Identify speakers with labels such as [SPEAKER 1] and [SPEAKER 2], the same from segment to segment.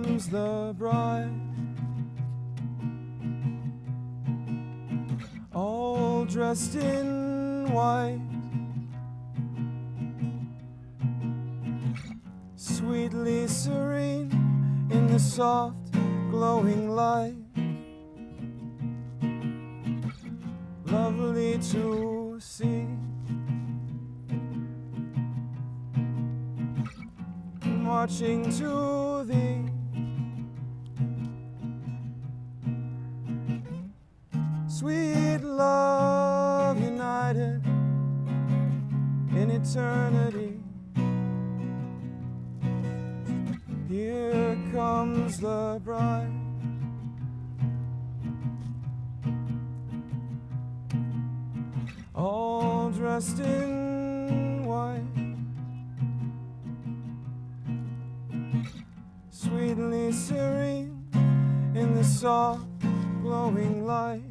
[SPEAKER 1] comes the bride, all dressed in white, sweetly serene in the soft glowing light, lovely to see. Marching to thee, sweet love united in eternity. Here comes the bride, all dressed in white, sweetly serene in the soft glowing light.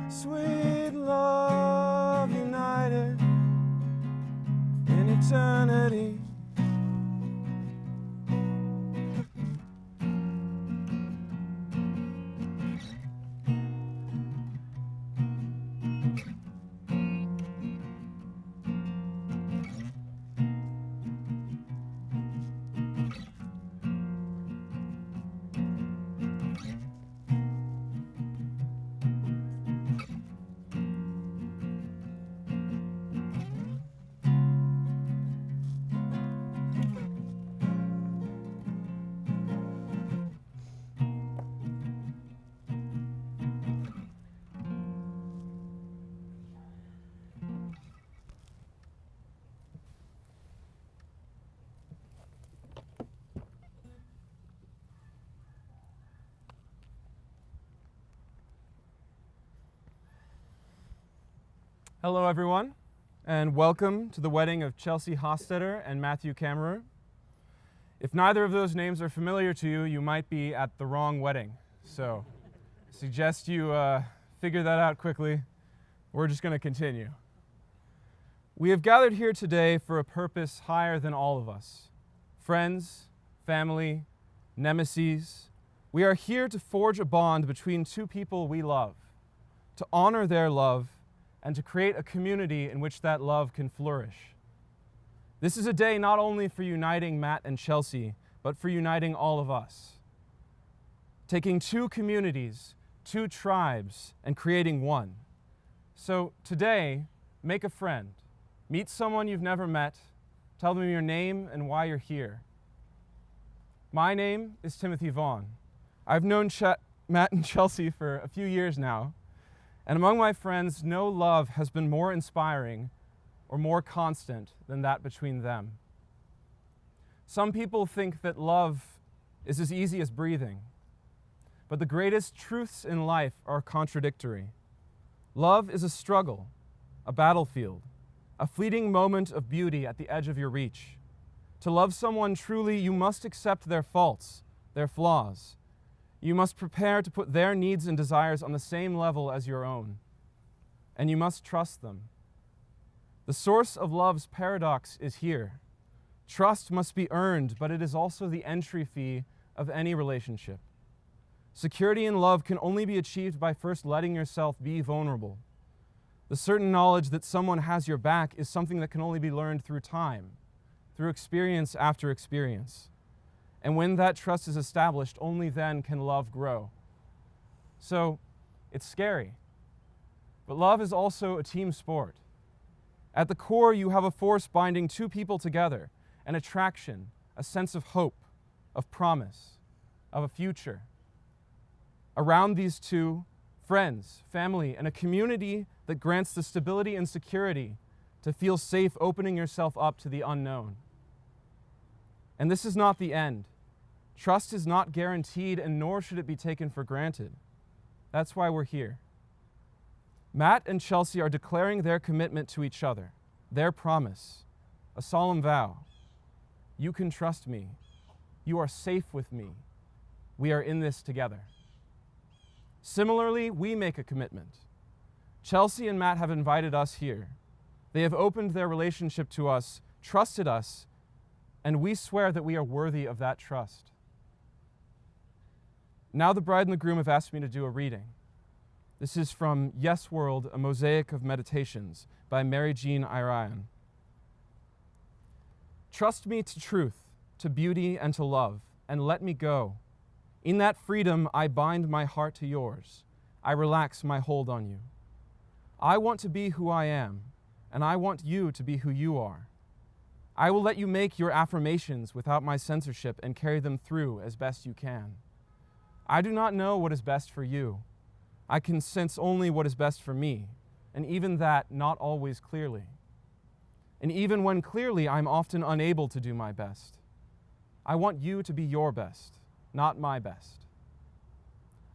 [SPEAKER 1] Sweet love united in eternity. Hello everyone, and welcome to the wedding of Chelsea Hostetter and Matthew Kammerer. If neither of those names are familiar to you, you might be at the wrong wedding. So I suggest you figure that out quickly. We're just going to continue. We have gathered here today for a purpose higher than all of us. Friends, family, nemesis. We are here to forge a bond between two people we love, to honor their love, and to create a community in which that love can flourish. This is a day not only for uniting Matt and Chelsea, but for uniting all of us. Taking two communities, two tribes, and creating one. So today, make a friend. Meet someone you've never met. Tell them your name and why you're here. My name is Timothy Vaughn. I've known Matt and Chelsea for a few years now. And among my friends, no love has been more inspiring or more constant than that between them. Some people think that love is as easy as breathing, but the greatest truths in life are contradictory. Love is a struggle, a battlefield, a fleeting moment of beauty at the edge of your reach. To love someone truly, you must accept their faults, their flaws. You must prepare to put their needs and desires on the same level as your own. And you must trust them. The source of love's paradox is here. Trust must be earned, but it is also the entry fee of any relationship. Security in love can only be achieved by first letting yourself be vulnerable. The certain knowledge that someone has your back is something that can only be learned through time, through experience after experience. And when that trust is established, only then can love grow. So, it's scary. But love is also a team sport. At the core, you have a force binding two people together, an attraction, a sense of hope, of promise, of a future. Around these two, friends, family, and a community that grants the stability and security to feel safe opening yourself up to the unknown. And this is not the end. Trust is not guaranteed, and nor should it be taken for granted. That's why we're here. Matt and Chelsea are declaring their commitment to each other, their promise, a solemn vow. You can trust me. You are safe with me. We are in this together. Similarly, we make a commitment. Chelsea and Matt have invited us here. They have opened their relationship to us, trusted us, and we swear that we are worthy of that trust. Now the bride and the groom have asked me to do a reading. This is from Yes World, A Mosaic of Meditations by Mary Jean Irion. Trust me to truth, to beauty, and to love, and let me go. In that freedom, I bind my heart to yours. I relax my hold on you. I want to be who I am, and I want you to be who you are. I will let you make your affirmations without my censorship and carry them through as best you can. I do not know what is best for you. I can sense only what is best for me, and even that not always clearly. And even when clearly, I'm often unable to do my best. I want you to be your best, not my best.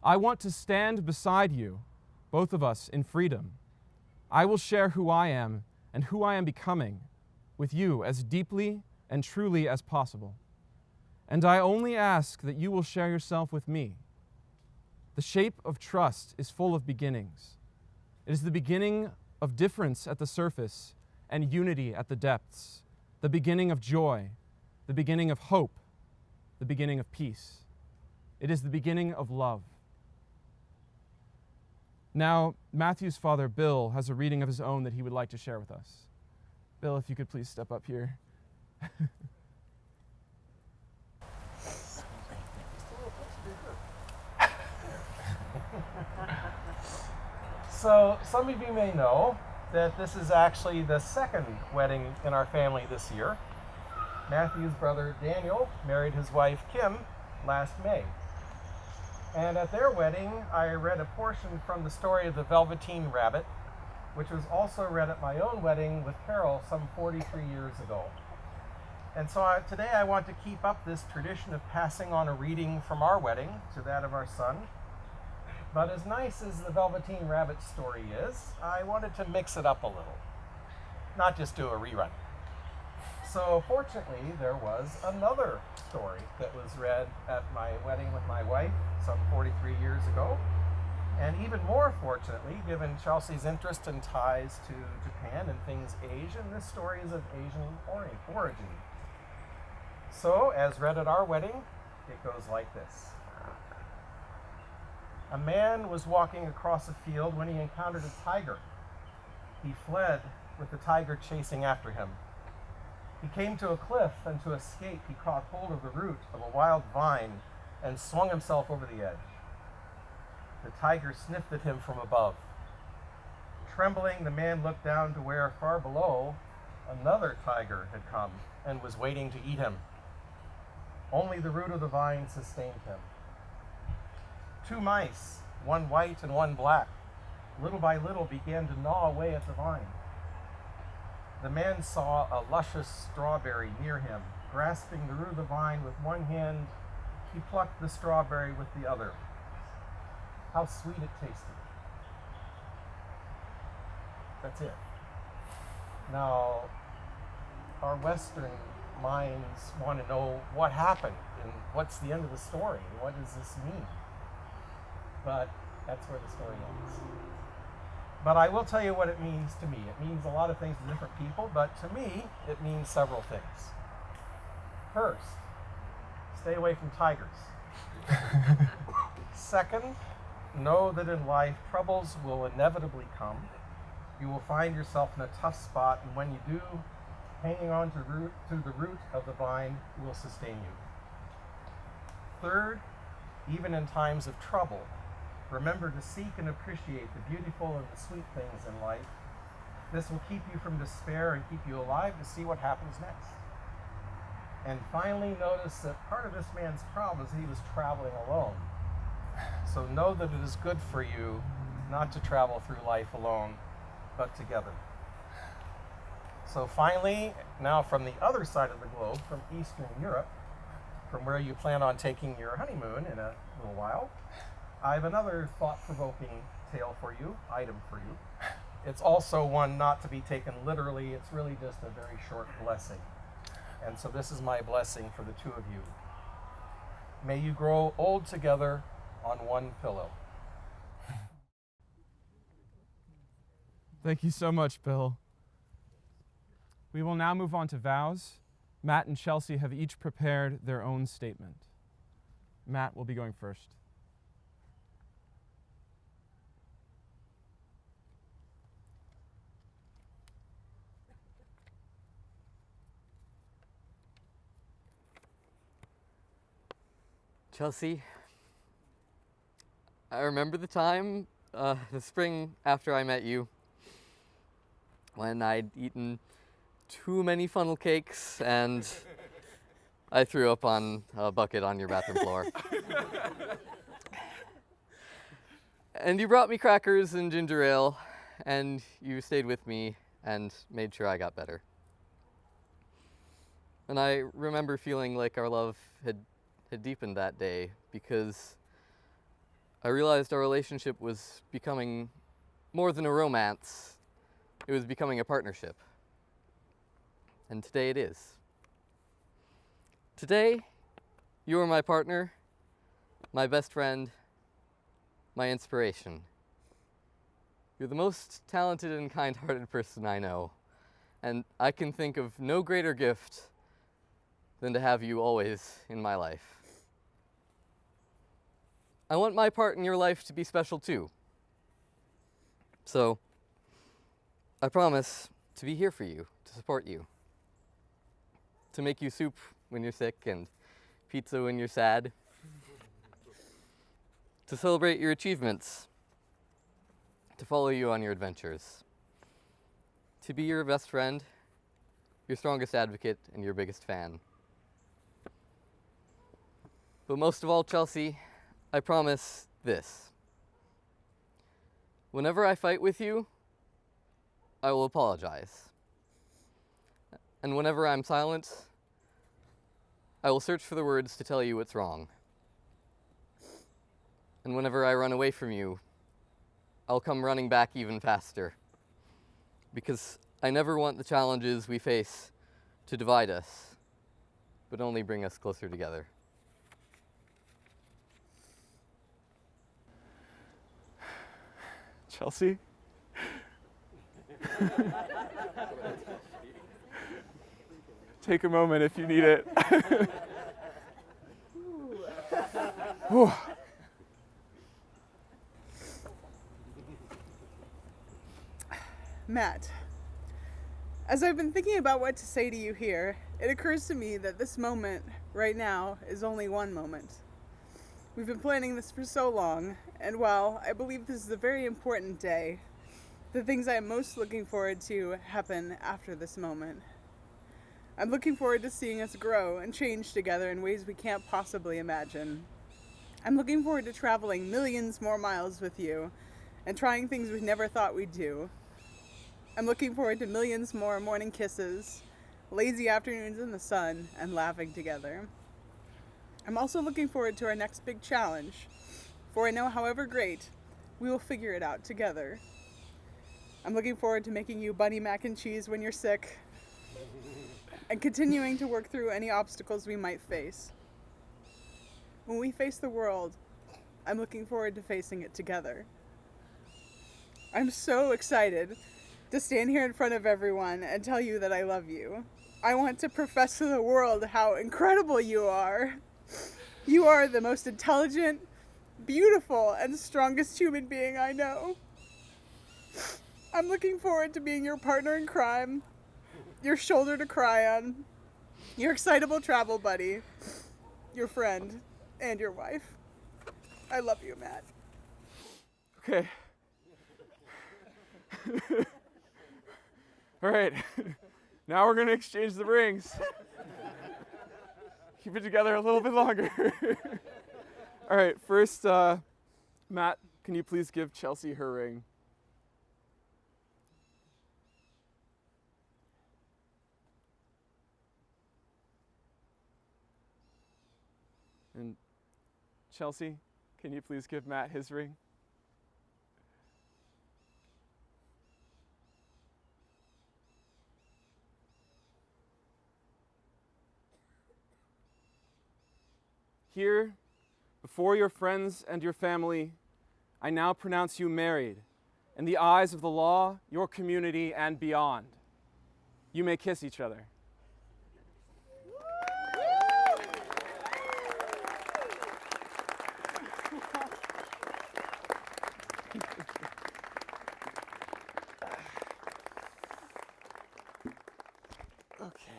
[SPEAKER 1] I want to stand beside you, both of us, in freedom. I will share who I am and who I am becoming with you as deeply and truly as possible. And I only ask that you will share yourself with me. The shape of trust is full of beginnings. It is the beginning of difference at the surface and unity at the depths, the beginning of joy, the beginning of hope, the beginning of peace. It is the beginning of love. Now, Matthew's father, Bill, has a reading of his own that he would like to share with us. Bill, if you could please step up here.
[SPEAKER 2] So, some of you may know that this is actually the second wedding in our family this year. Matthew's brother Daniel married his wife Kim last May. And at their wedding, I read a portion from the story of the Velveteen Rabbit, which was also read at my own wedding with Carol some 43 years ago. And so today I want to keep up this tradition of passing on a reading from our wedding to that of our son. But as nice as the Velveteen Rabbit story is, I wanted to mix it up a little, not just do a rerun. So fortunately, there was another story that was read at my wedding with my wife some 43 years ago. And even more fortunately, given Chelsea's interest and ties to Japan and things Asian, this story is of Asian origin. So, as read at our wedding, it goes like this. A man was walking across a field when he encountered a tiger. He fled with the tiger chasing after him. He came to a cliff, and to escape, he caught hold of the root of a wild vine and swung himself over the edge. The tiger sniffed at him from above. Trembling, the man looked down to where, far below, another tiger had come and was waiting to eat him. Only the root of the vine sustained him. Two mice, one white and one black, little by little began to gnaw away at the vine. The man saw a luscious strawberry near him. Grasping the root of the vine with one hand, he plucked the strawberry with the other. How sweet it tasted. That's it. Now, our Western minds want to know what happened and what's the end of the story. What does this mean? But that's where the story ends. But I will tell you what it means to me. It means a lot of things to different people, but to me, it means several things. First, stay away from tigers. Second, know that in life, troubles will inevitably come. You will find yourself in a tough spot, and when you do, hanging on to the root of the vine will sustain you. Third, even in times of trouble, remember to seek and appreciate the beautiful and the sweet things in life. This will keep you from despair and keep you alive to see what happens next. And finally, notice that part of this man's problem is he was traveling alone. So know that it is good for you not to travel through life alone, but together. So finally, now from the other side of the globe, from Eastern Europe, from where you plan on taking your honeymoon in a little while, I have another thought-provoking tale for you, item for you. It's also one not to be taken literally. It's really just a very short blessing. And so this is my blessing for the two of you. May you grow old together on one pillow.
[SPEAKER 1] Thank you so much, Bill. We will now move on to vows. Matt and Chelsea have each prepared their own statement. Matt will be going first.
[SPEAKER 3] Chelsea, I remember the time, the spring after I met you, when I'd eaten too many funnel cakes and I threw up on a bucket on your bathroom floor. And you brought me crackers and ginger ale, and you stayed with me and made sure I got better. And I remember feeling like our love had deepened that day because I realized our relationship was becoming more than a romance. It was becoming a partnership. And today it is. Today, you are my partner, my best friend, my inspiration. You're the most talented and kind-hearted person I know, and I can think of no greater gift than to have you always in my life. I want my part in your life to be special too. So, I promise to be here for you, to support you, to make you soup when you're sick and pizza when you're sad, to celebrate your achievements, to follow you on your adventures, to be your best friend, your strongest advocate, and your biggest fan. But most of all, Chelsea, I promise this. Whenever I fight with you, I will apologize. And whenever I'm silent, I will search for the words to tell you what's wrong. And whenever I run away from you, I'll come running back even faster. Because I never want the challenges we face to divide us, but only bring us closer together.
[SPEAKER 1] Chelsea? Take a moment if you need it. Whew.
[SPEAKER 4] Matt, as I've been thinking about what to say to you here, it occurs to me that this moment, right now, is only one moment. We've been planning this for so long, and while I believe this is a very important day, the things I am most looking forward to happen after this moment. I'm looking forward to seeing us grow and change together in ways we can't possibly imagine. I'm looking forward to traveling millions more miles with you and trying things we never thought we'd do. I'm looking forward to millions more morning kisses, lazy afternoons in the sun, and laughing together. I'm also looking forward to our next big challenge, for I know however great, we will figure it out together. I'm looking forward to making you bunny mac and cheese when you're sick, and continuing to work through any obstacles we might face. When we face the world, I'm looking forward to facing it together. I'm so excited to stand here in front of everyone and tell you that I love you. I want to profess to the world how incredible you are. You are the most intelligent, beautiful, and strongest human being I know. I'm looking forward to being your partner in crime, your shoulder to cry on, your excitable travel buddy, your friend, and your wife. I love you, Matt.
[SPEAKER 1] Okay. All right. Now we're going to exchange the rings. Keep it together a little bit longer. All right, first, Matt, can you please give Chelsea her ring? And Chelsea, can you please give Matt his ring? Here, before your friends and your family, I now pronounce you married in the eyes of the law, your community, and beyond. You may kiss each other. Okay.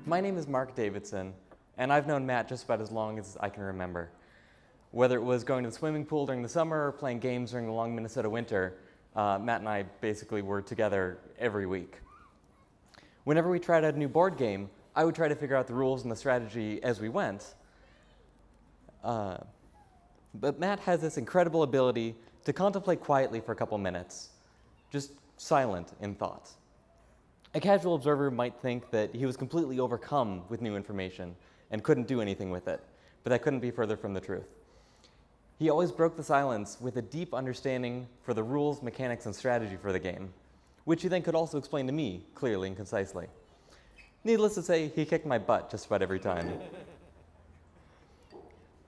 [SPEAKER 5] My name is Mark Davidson, and I've known Matt just about as long as I can remember. Whether it was going to the swimming pool during the summer or playing games during the long Minnesota winter, Matt and I basically were together every week. Whenever we tried out a new board game, I would try to figure out the rules and the strategy as we went. But Matt has this incredible ability to contemplate quietly for a couple minutes, just silent in thought. A casual observer might think that he was completely overcome with new information and couldn't do anything with it, but that couldn't be further from the truth. He always broke the silence with a deep understanding for the rules, mechanics, and strategy for the game, which he then could also explain to me clearly and concisely. Needless to say, he kicked my butt just about every time.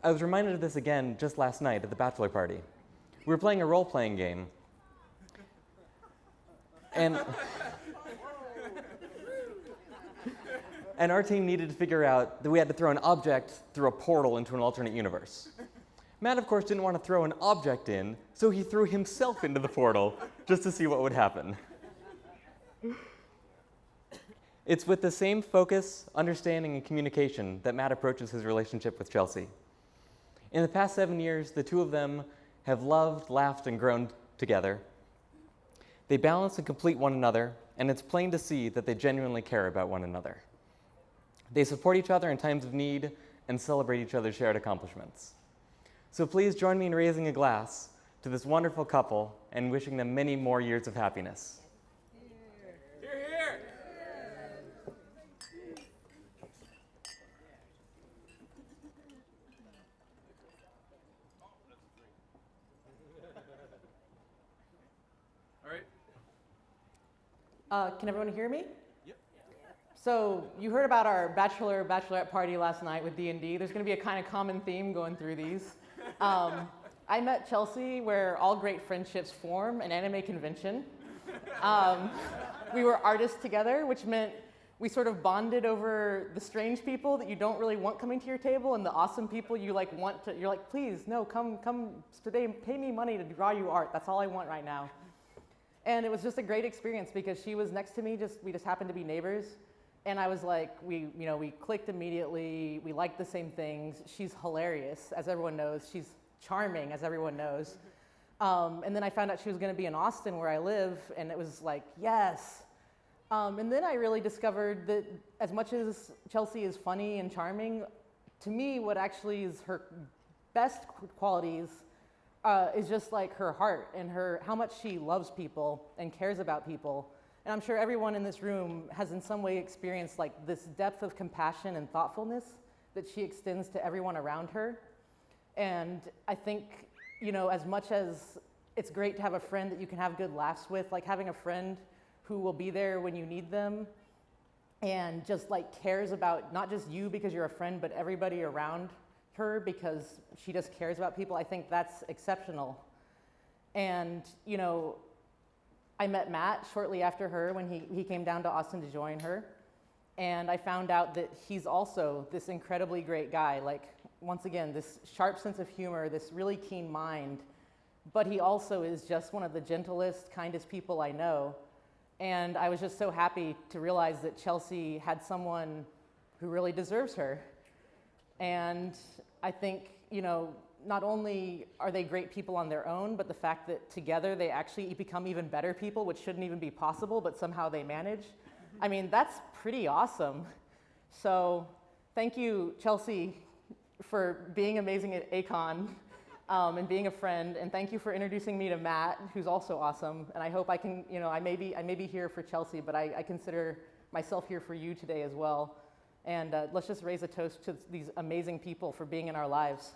[SPEAKER 5] I was reminded of this again just last night at the bachelor party. We were playing a role-playing game, and our team needed to figure out that we had to throw an object through a portal into an alternate universe. Matt, of course, didn't want to throw an object in, so he threw himself into the portal just to see what would happen. It's with the same focus, understanding, and communication that Matt approaches his relationship with Chelsea. In the past 7 years, the two of them have loved, laughed, and grown together. They balance and complete one another, and it's plain to see that they genuinely care about one another. They support each other in times of need and celebrate each other's shared accomplishments. So please join me in raising a glass to this wonderful couple and wishing them many more years of happiness.
[SPEAKER 1] Hear, hear. All right.
[SPEAKER 6] Can everyone hear me? So you heard about our bachelorette party last night with D&D. There's going to be a kind of common theme going through these. I met Chelsea where all great friendships form, an anime convention. We were artists together, which meant we sort of bonded over the strange people that you don't really want coming to your table and the awesome people you like want to, you're like, please, no, come today, pay me money to draw you art. That's all I want right now. And it was just a great experience because she was next to me, we just happened to be neighbors. And I was like, we clicked immediately. We liked the same things. She's hilarious, as everyone knows. She's charming, as everyone knows. And then I found out she was going to be in Austin, where I live, and it was like, yes. And then I really discovered that as much as Chelsea is funny and charming, to me, what actually is her best qualities is just like her heart and how much she loves people and cares about people. And I'm sure everyone in this room has in some way experienced like this depth of compassion and thoughtfulness that she extends to everyone around her. And I think, as much as it's great to have a friend that you can have good laughs with, like having a friend who will be there when you need them and just like cares about not just you because you're a friend, but everybody around her because she just cares about people, I think that's exceptional. And, I met Matt shortly after her when he came down to Austin to join her. And I found out that he's also this incredibly great guy. Like, once again, this sharp sense of humor, this really keen mind, but he also is just one of the gentlest, kindest people I know. And I was just so happy to realize that Chelsea had someone who really deserves her. And I think, you know, not only are they great people on their own, but the fact that together they actually become even better people, which shouldn't even be possible, but somehow they manage. I mean, that's pretty awesome. So thank you, Chelsea, for being amazing at ACON and being a friend. And thank you for introducing me to Matt, who's also awesome. And I hope I can, you know, I may be here for Chelsea, but I consider myself here for you today as well. And let's just raise a toast to these amazing people for being in our lives.